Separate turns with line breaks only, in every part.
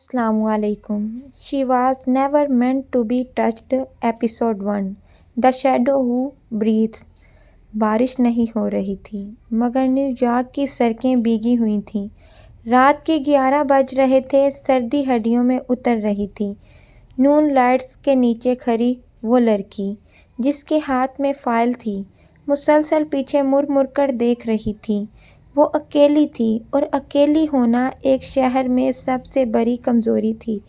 السلام علیکم۔ She was never meant to be touched episode 1 The Shadow Who Breathes۔ بارش نہیں ہو رہی تھی مگر نیو یارک کی سڑکیں بھیگی ہوئی تھیں۔ رات کے 11 بج رہے تھے، سردی ہڈیوں میں اتر رہی تھی۔ نون لائٹس کے نیچے کھڑی وہ لڑکی جس کے ہاتھ میں فائل تھی مسلسل پیچھے مڑ مڑ کر دیکھ رہی تھی۔ وہ اکیلی تھی اور اکیلی ہونا ایک شہر میں سب سے بڑی کمزوری تھی۔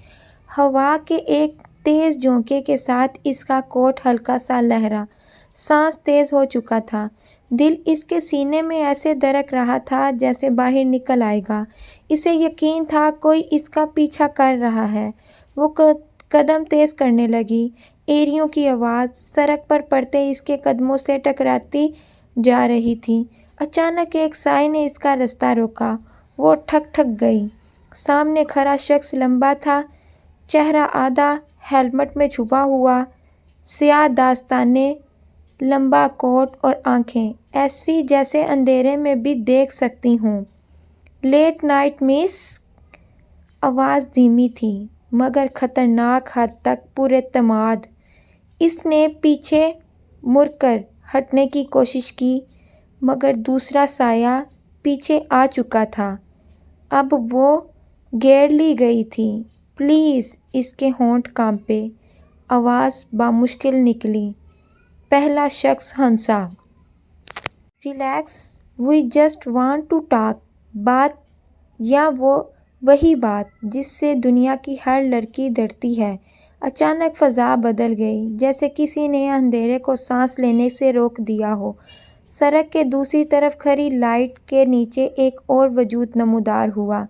ہوا کے ایک تیز جھونکے کے ساتھ اس کا کوٹ ہلکا سا لہرا، سانس تیز ہو چکا تھا، دل اس کے سینے میں ایسے دھڑک رہا تھا جیسے باہر نکل آئے گا۔ اسے یقین تھا کوئی اس کا پیچھا کر رہا ہے۔ وہ قدم تیز کرنے لگی، ایریوں کی آواز سڑک پر پڑتے اس کے قدموں سے ٹکراتی جا رہی تھی۔ اچانک ایک سائے نے اس کا راستہ روکا۔ وہ ٹھک گئی۔ سامنے کھڑا شخص لمبا تھا، چہرہ آدھا ہیلمٹ میں چھپا ہوا، سیاہ دستانے، لمبا کوٹ اور آنکھیں ایسی جیسے اندھیرے میں بھی دیکھ سکتی ہوں۔ لیٹ نائٹ مس۔ آواز دھیمی تھی مگر خطرناک حد تک پر اعتماد۔ اس نے پیچھے مڑ کر ہٹنے کی کوشش کی مگر دوسرا سایہ پیچھے آ چکا تھا۔ اب وہ گھیر لی گئی تھی۔ پلیز۔ اس کے ہونٹ کانپے، آواز بامشکل نکلی۔ پہلا شخص ہنسا۔ Relax, we just want to talk. بات یا وہی بات جس سے دنیا کی ہر لڑکی ڈرتی ہے۔ اچانک فضا بدل گئی، جیسے کسی نے اندھیرے کو سانس لینے سے روک دیا ہو۔ سڑک کے دوسری طرف کھڑی لائٹ کے نیچے ایک اور وجود نمودار ہوا۔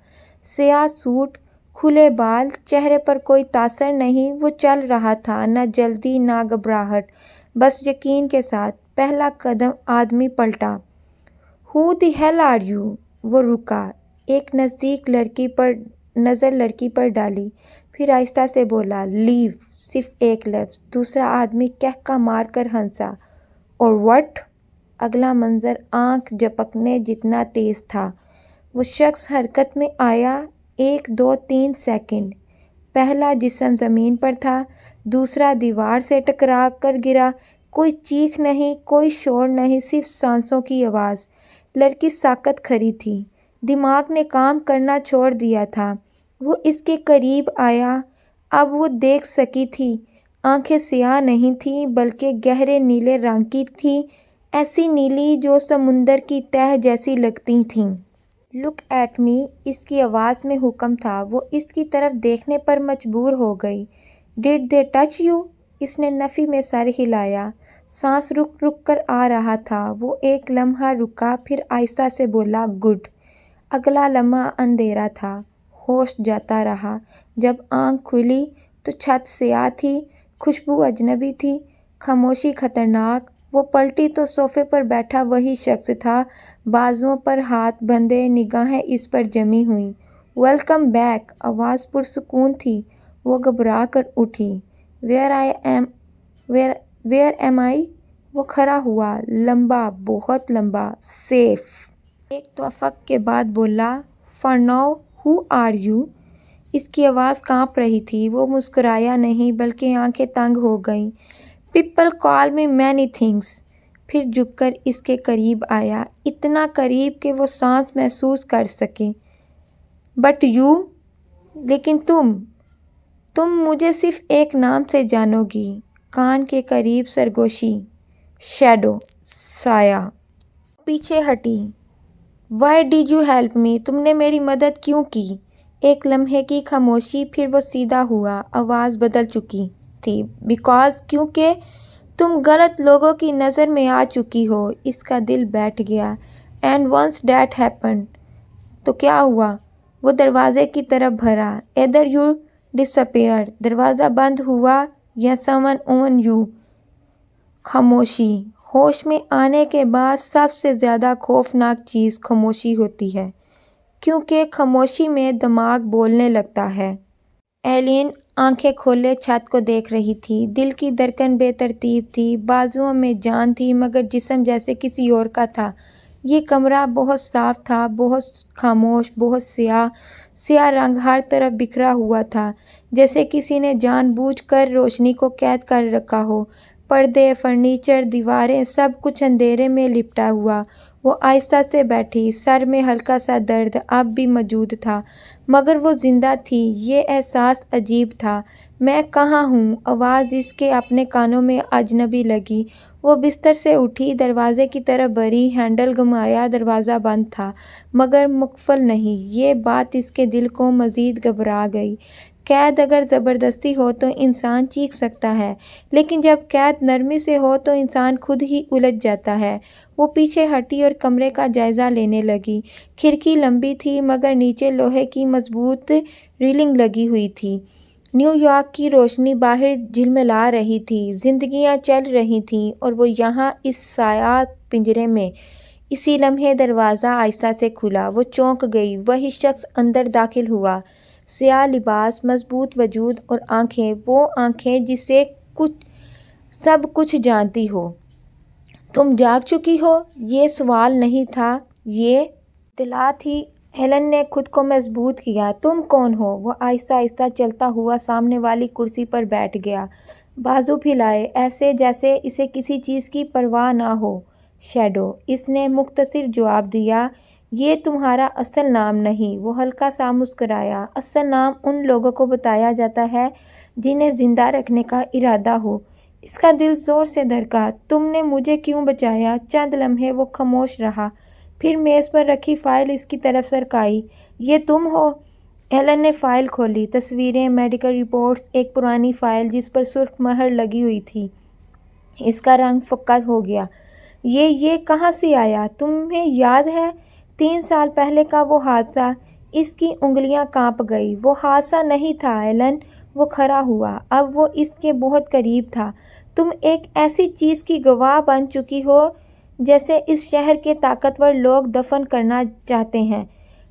سیاہ سوٹ، کھلے بال، چہرے پر کوئی تاثر نہیں۔ وہ چل رہا تھا، نہ جلدی نہ گھبراہٹ، بس یقین کے ساتھ۔ پہلا قدم آدمی پلٹا۔ Who the hell are you؟ وہ رکا، ایک نزدیک نظر لڑکی پر ڈالی، پھر آہستہ سے بولا، لیو۔ صرف ایک لفظ۔ دوسرا آدمی کہکا مار کر ہنسا۔ اور what؟ اگلا منظر آنکھ جھپکنے جتنا تیز تھا۔ وہ شخص حرکت میں آیا۔ 1 2 3 سیکنڈ۔ پہلا جسم زمین پر تھا، دوسرا دیوار سے ٹکرا کر گرا۔ کوئی چیخ نہیں، کوئی شور نہیں، صرف سانسوں کی آواز۔ لڑکی ساکت کھڑی تھی، دماغ نے کام کرنا چھوڑ دیا تھا۔ وہ اس کے قریب آیا۔ اب وہ دیکھ سکی تھی۔ آنکھیں سیاہ نہیں تھیں بلکہ گہرے نیلے رنگ کی تھیں، ایسی نیلی جو سمندر کی تہہ جیسی لگتی تھیں۔ لک ایٹ می، اس کی آواز میں حکم تھا۔ وہ اس کی طرف دیکھنے پر مجبور ہو گئی۔ ڈڈ دے ٹچ یو؟ اس نے نفی میں سر ہلایا۔ سانس رک کر آ رہا تھا۔ وہ ایک لمحہ رکا، پھر آہستہ سے بولا، گڈ۔ اگلا لمحہ اندھیرا تھا، ہوش جاتا رہا۔ جب آنکھ کھلی تو چھت سیاہ تھی، خوشبو اجنبی تھی، خاموشی خطرناک۔ وہ پلٹی تو صوفے پر بیٹھا وہی شخص تھا، بازوؤں پر ہاتھ بندھے، نگاہیں اس پر جمی ہوئیں۔ Welcome back. آواز پرسکون تھی۔ وہ گھبرا کر اٹھی۔ ویئر ایم آئی؟ وہ کھڑا ہوا، لمبا، بہت لمبا۔ سیف۔ ایک توقف کے بعد بولا، for now, who are you? اس کی آواز کانپ رہی تھی۔ وہ مسکرایا نہیں بلکہ آنکھیں تنگ ہو گئیں۔ People call me many things. پھر جھک کر اس کے قریب آیا، اتنا قریب کہ وہ سانس محسوس کر سکے۔ But you? لیکن تم مجھے صرف ایک نام سے جانو گی۔ کان کے قریب سرگوشی۔ شیڈو، سایہ۔ پیچھے ہٹی۔ Why did you help me? تم نے میری مدد کیوں کی؟ ایک لمحے کی خاموشی، پھر وہ سیدھا ہوا، آواز بدل چکی تھی۔ بیکاز، کیونکہ تم غلط لوگوں کی نظر میں آ چکی ہو۔ اس کا دل بیٹھ گیا۔ اینڈ ونس دیٹ ہیپنڈ، تو کیا ہوا؟ وہ دروازے کی طرف بڑھا۔ ایدر یو ڈسپیئر، دروازہ بند ہوا، یا سمون اون یو۔ خاموشی۔ ہوش میں آنے کے بعد سب سے زیادہ خوفناک چیز خاموشی ہوتی ہے، کیونکہ خاموشی میں دماغ بولنے لگتا ہے۔ ایلین آنکھیں کھولے چھت کو دیکھ رہی تھی۔ دل کی دھڑکن بے ترتیب تھی، بازوؤں میں جان تھی مگر جسم جیسے کسی اور کا تھا۔ یہ کمرہ بہت صاف تھا، بہت خاموش، بہت سیاہ رنگ ہر طرف بکھرا ہوا تھا، جیسے کسی نے جان بوجھ کر روشنی کو قید کر رکھا ہو۔ پردے، فرنیچر، دیواریں، سب کچھ اندھیرے میں لپٹا ہوا۔ وہ آہستہ سے بیٹھی، سر میں ہلکا سا درد اب بھی موجود تھا، مگر وہ زندہ تھی۔ یہ احساس عجیب تھا۔ میں کہاں ہوں؟ آواز اس کے اپنے کانوں میں اجنبی لگی۔ وہ بستر سے اٹھی، دروازے کی طرف بڑھی، ہینڈل گھمایا۔ دروازہ بند تھا، مگر مقفل نہیں۔ یہ بات اس کے دل کو مزید گھبرا گئی۔ قید اگر زبردستی ہو تو انسان چیخ سکتا ہے، لیکن جب قید نرمی سے ہو تو انسان خود ہی الجھ جاتا ہے۔ وہ پیچھے ہٹی اور کمرے کا جائزہ لینے لگی۔ کھڑکی لمبی تھی، مگر نیچے لوہے کی مضبوط ریلنگ لگی ہوئی تھی۔ نیو یارک کی روشنی باہر جھلملا رہی تھی، زندگیاں چل رہی تھیں، اور وہ یہاں اس سیاہ پنجرے میں۔ اسی لمحے دروازہ آہستہ سے کھلا۔ وہ چونک گئی۔ وہی شخص اندر داخل ہوا، سیاہ لباس، مضبوط وجود اور آنکھیں، وہ آنکھیں جسے سب کچھ جانتی ہو۔ تم جاگ چکی ہو؟ یہ سوال نہیں تھا، یہ اطلاع تھی۔ ایلن نے خود کو مضبوط کیا۔ تم کون ہو؟ وہ آہستہ آہستہ چلتا ہوا سامنے والی کرسی پر بیٹھ گیا، بازو پھیلائے، ایسے جیسے اسے کسی چیز کی پرواہ نہ ہو۔ شیڈو، اس نے مختصر جواب دیا، یہ تمہارا اصل نام نہیں۔ وہ ہلکا سا مسکرایا۔ اصل نام ان لوگوں کو بتایا جاتا ہے جنہیں زندہ رکھنے کا ارادہ ہو۔ اس کا دل زور سے دھڑکا۔ تم نے مجھے کیوں بچایا؟ چند لمحے وہ خاموش رہا، پھر میز پر رکھی فائل اس کی طرف سرکائی۔ یہ تم ہو؟ ایلن نے فائل کھولی۔ تصویریں، میڈیکل رپورٹس، ایک پرانی فائل جس پر سرخ مہر لگی ہوئی تھی۔ اس کا رنگ فقط ہو گیا۔ یہ کہاں سے آیا؟ تمہیں یاد ہے 3 سال پہلے کا وہ حادثہ؟ اس کی انگلیاں کانپ گئی۔ وہ حادثہ نہیں تھا ایلن، وہ کھڑا ہوا۔ اب وہ اس کے بہت قریب تھا۔ تم ایک ایسی چیز کی گواہ بن چکی ہو جسے اس شہر کے طاقتور لوگ دفن کرنا چاہتے ہیں۔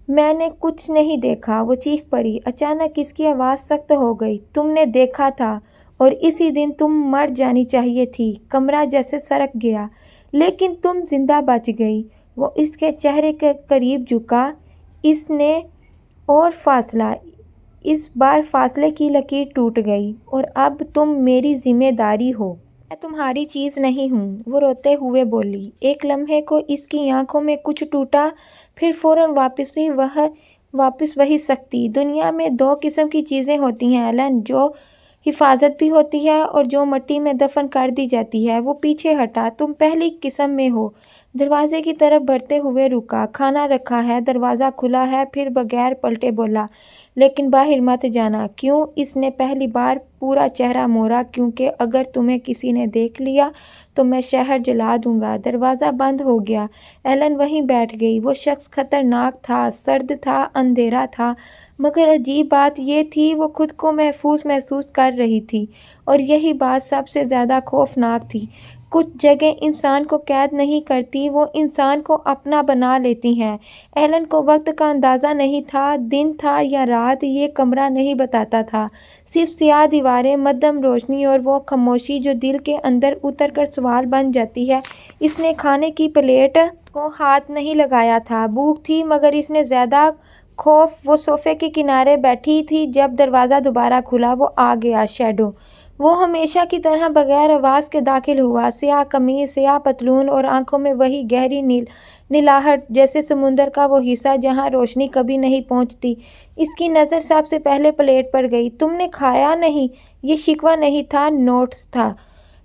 میں نے کچھ نہیں دیکھا، وہ چیخ پڑی۔ اچانک اس کی آواز سخت ہو گئی۔ تم نے دیکھا تھا، اور اسی دن تم مر جانی چاہیے تھی۔ کمرہ جیسے سرک گیا۔ لیکن تم زندہ بچ گئی۔ وہ اس کے چہرے کے قریب جھکا۔ اس نے اور فاصلہ، اس بار فاصلے کی لکیر ٹوٹ گئی۔ اور اب تم میری ذمہ داری ہو۔ میں تمہاری چیز نہیں ہوں، وہ روتے ہوئے بولی۔ ایک لمحے کو اس کی آنکھوں میں کچھ ٹوٹا، پھر فوراً واپس وہی سختی۔ دنیا میں 2 قسم کی چیزیں ہوتی ہیں ایلن، جو حفاظت بھی ہوتی ہے اور جو مٹی میں دفن کر دی جاتی ہے۔ وہ پیچھے ہٹا۔ تم پہلی قسم میں ہو۔ دروازے کی طرف بڑھتے ہوئے رکا۔ کھانا رکھا ہے، دروازہ کھلا ہے۔ پھر بغیر پلٹے بولا، لیکن باہر مت جانا۔ کیوں؟ اس نے پہلی بار پورا چہرہ موڑا۔ کیونکہ اگر تمہیں کسی نے دیکھ لیا تو میں شہر جلا دوں گا۔ دروازہ بند ہو گیا۔ ایلن وہیں بیٹھ گئی۔ وہ شخص خطرناک تھا، سرد تھا، اندھیرا تھا، مگر عجیب بات یہ تھی وہ خود کو محفوظ محسوس کر رہی تھی، اور یہی بات سب سے زیادہ خوفناک تھی۔ کچھ جگہیں انسان کو قید نہیں کرتی، وہ انسان کو اپنا بنا لیتی ہیں۔ ایلن کو وقت کا اندازہ نہیں تھا، دن تھا یا رات یہ کمرہ نہیں بتاتا تھا، صرف سیاہ دیواریں، مدھم روشنی اور وہ خاموشی جو دل کے اندر اتر کر سوال بن جاتی ہے۔ اس نے کھانے کی پلیٹ کو ہاتھ نہیں لگایا تھا۔ بھوک تھی، مگر اس نے زیادہ خوف۔ وہ صوفے کے کنارے بیٹھی تھی۔ جب دروازہ دوبارہ کھلا وہ آ گیا۔ شیڈو، وہ ہمیشہ کی طرح بغیر آواز کے داخل ہوا، سیاہ قمیص، سیاہ پتلون اور آنکھوں میں وہی گہری نیلاہٹ، جیسے سمندر کا وہ حصہ جہاں روشنی کبھی نہیں پہنچتی۔ اس کی نظر سب سے پہلے پلیٹ پر گئی۔ تم نے کھایا نہیں؟ یہ شکوہ نہیں تھا، نوٹس تھا۔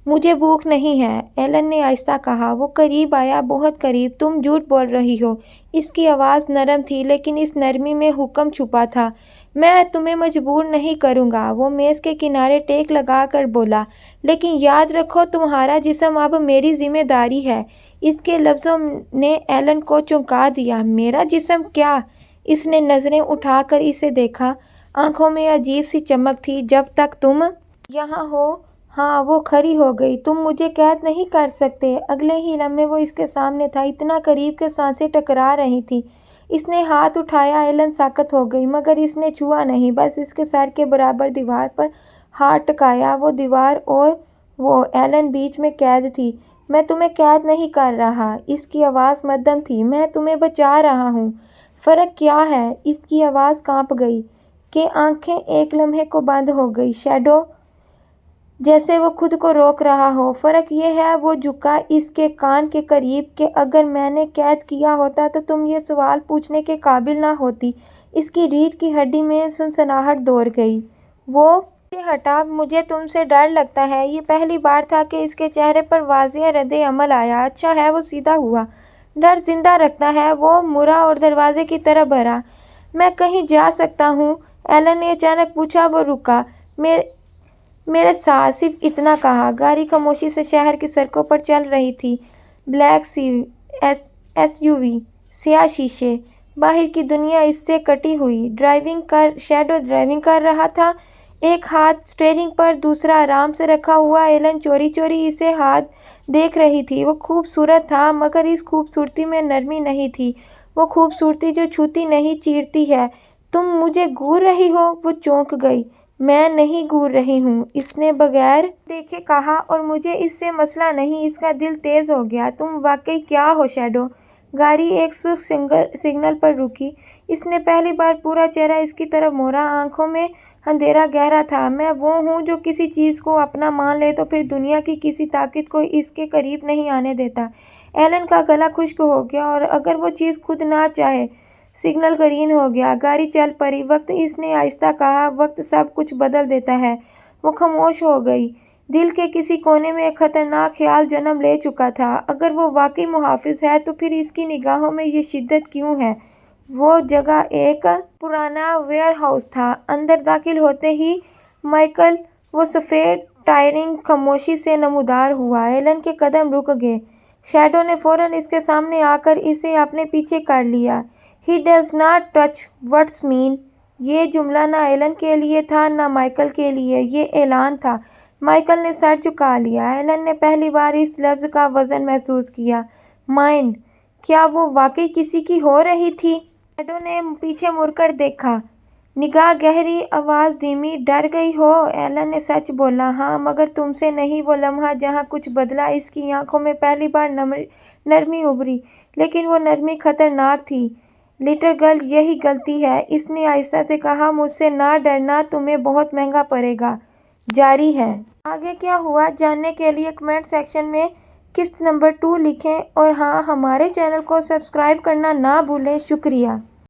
مجھے بھوک نہیں ہے، ایلن نے آہستہ کہا۔ وہ قریب آیا، بہت قریب۔ تم جھوٹ بول رہی ہو۔ اس کی آواز نرم تھی، لیکن اس نرمی میں حکم چھپا تھا۔ میں تمہیں مجبور نہیں کروں گا، وہ میز کے کنارے ٹیک لگا کر بولا، لیکن یاد رکھو تمہارا جسم اب میری ذمہ داری ہے۔ اس کے لفظوں نے ایلن کو چونکا دیا۔ میرا جسم کیا؟ اس نے نظریں اٹھا کر اسے دیکھا۔ آنکھوں میں عجیب سی چمک تھی۔ جب تک تم یہاں ہو۔ ہاں، وہ کھڑی ہو گئی۔ تم مجھے قید نہیں کر سکتے۔ اگلے ہی لمحے وہ اس کے سامنے تھا، اتنا قریب کہ سانسیں ٹکرا رہی تھیں۔ اس نے ہاتھ اٹھایا۔ ایلن ساکت ہو گئی، مگر اس نے چھوا نہیں، بس اس کے سر کے برابر دیوار پر ہاتھ ٹکایا۔ وہ دیوار اور وہ ایلن بیچ میں قید تھی۔ میں تمہیں قید نہیں کر رہا۔ اس کی آواز مدھم تھی۔ میں تمہیں بچا رہا ہوں۔ فرق کیا ہے؟ اس کی آواز کانپ گئی کہ آنکھیں ایک لمحے کو بند ہو گئی۔ شیڈو جیسے وہ خود کو روک رہا ہو۔ فرق یہ ہے، وہ جھکا اس کے کان کے قریب، کہ اگر میں نے قید کیا ہوتا تو تم یہ سوال پوچھنے کے قابل نہ ہوتی۔ اس کی ریڑھ کی ہڈی میں سنسناہٹ دوڑ گئی۔ وہ پیچھے ہٹا۔ مجھے تم سے ڈر لگتا ہے۔ یہ پہلی بار تھا کہ اس کے چہرے پر واضح رد عمل آیا۔ اچھا ہے، وہ سیدھا ہوا۔ ڈر زندہ رکھتا ہے۔ وہ مڑا اور دروازے کی طرف بڑھا۔ میں کہیں جا سکتا ہوں؟ ایلن نے اچانک پوچھا۔ وہ رکا۔ میرے ساتھ، صرف اتنا کہا۔ گاڑی خاموشی سے شہر کی سڑکوں پر چل رہی تھی۔ بلیک ایس یو وی، سیاہ شیشے، باہر کی دنیا اس سے کٹی ہوئی۔ شیڈو ڈرائیونگ کر رہا تھا، ایک ہاتھ اسٹیئرنگ پر، دوسرا آرام سے رکھا ہوا۔ ایلن چوری چوری اسے ہاتھ دیکھ رہی تھی۔ وہ خوبصورت تھا، مگر اس خوبصورتی میں نرمی نہیں تھی، وہ خوبصورتی جو چھوتی نہیں، چیرتی ہے۔ تم مجھے گھور رہی ہو؟ وہ چونک گئی۔ میں نہیں گھور رہی ہوں، اس نے بغیر دیکھے کہا، اور مجھے اس سے مسئلہ نہیں۔ اس کا دل تیز ہو گیا۔ تم واقعی کیا ہو شیڈو؟ گاڑی ایک سرخ سگنل پر رکی۔ اس نے پہلی بار پورا چہرہ اس کی طرف موڑا۔ آنکھوں میں اندھیرا گہرا تھا۔ میں وہ ہوں جو کسی چیز کو اپنا مان لے تو پھر دنیا کی کسی طاقت کو اس کے قریب نہیں آنے دیتا۔ ایلن کا گلا خشک ہو گیا، اور اگر وہ چیز خود نہ چاہے۔ سگنل گرین ہو گیا۔ گاڑی چل پڑی۔ وقت، اس نے آہستہ کہا، وقت سب کچھ بدل دیتا ہے۔ وہ خاموش ہو گئی۔ دل کے کسی کونے میں ایک خطرناک خیال جنم لے چکا تھا۔ اگر وہ واقعی محافظ ہے تو پھر اس کی نگاہوں میں یہ شدت کیوں ہے؟ وہ جگہ ایک پرانا ویئر ہاؤس تھا۔ اندر داخل ہوتے ہی مائیکل، وہ سفید ٹائرنگ، خاموشی سے نمودار ہوا۔ ایلن کے قدم رک گئے۔ شیڈو نے فوراً اس کے سامنے آ کر اسے اپنے پیچھے کر لیا۔ "He does not touch what's mean." یہ جملہ نہ ایلن کے لیے تھا نہ مائیکل کے لیے، یہ اعلان تھا۔ مائیکل نے سر جھکا لیا۔ ایلن نے پہلی بار اس لفظ کا وزن محسوس کیا۔ "مائن"، کیا وہ واقعی کسی کی ہو رہی تھی؟ شیڈو نے پیچھے مڑ کر دیکھا، نگاہ گہری، آواز دھیمی۔ "ڈر گئی ہو؟" ایلن نے سچ بولا۔ "ہاں، مگر تم سے نہیں۔ وہ لمحہ جہاں کچھ بدلا۔ اس کی آنکھوں میں پہلی بار نرمی ابھری، لیکن وہ نرمی خطرناک تھی۔ "لٹل گرل، یہی غلطی ہے." اس نے آہستہ سے کہا۔ "مجھ سے نہ ڈرنا، تمہیں بہت مہنگا پڑے گا۔ جاری ہے۔ آگے کیا ہوا جاننے کے لیے کمنٹ سیکشن میں قسط نمبر 2 لکھیں، اور ہاں، ہمارے چینل کو سبسکرائب کرنا نہ بھولیں۔ شکریہ۔